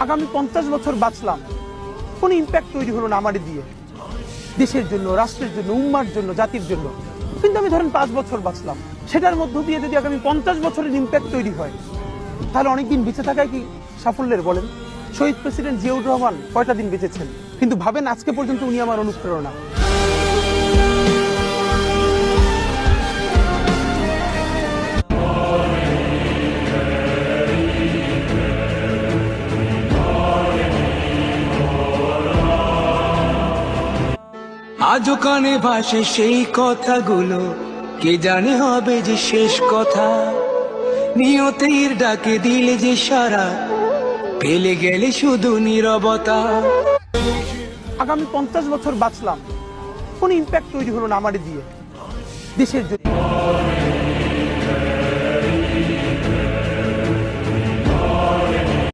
আগামী 50 বছর বাঁচলাম, কোনো ইম্প্যাক্ট তৈরি হলো না আমারে দিয়ে, দেশের জন্য, রাষ্ট্রের জন্য, উম্মার জন্য, জাতির জন্য। কিন্তু আমি ধরেন 5 বছর বাঁচলাম, সেটার মধ্য দিয়ে যদি আগামী 50 বছরের ইম্প্যাক্ট তৈরি হয়, তাহলে অনেকদিন বেঁচে থাকায় কি সাফল্যের বলেন? শহীদ প্রেসিডেন্ট জিয়াউর রহমান কয়টা দিন বেঁচেছেন, কিন্তু ভাবেন আজকে পর্যন্ত উনি আমার অনুপ্রেরণা। আজও কানে ভাসে সেই কথাগুলো, কে জানে হবে যে শেষ কথা। নিয়তির ডাকে দিলে যে সারা, পেলে গেলে শুধু নীরবতা। আগামী 50 বছর বাঁচলাম, কোনো ইম্প্যাক্ট তৈরি হলো না আমারে দিয়ে, দেশের জন্য।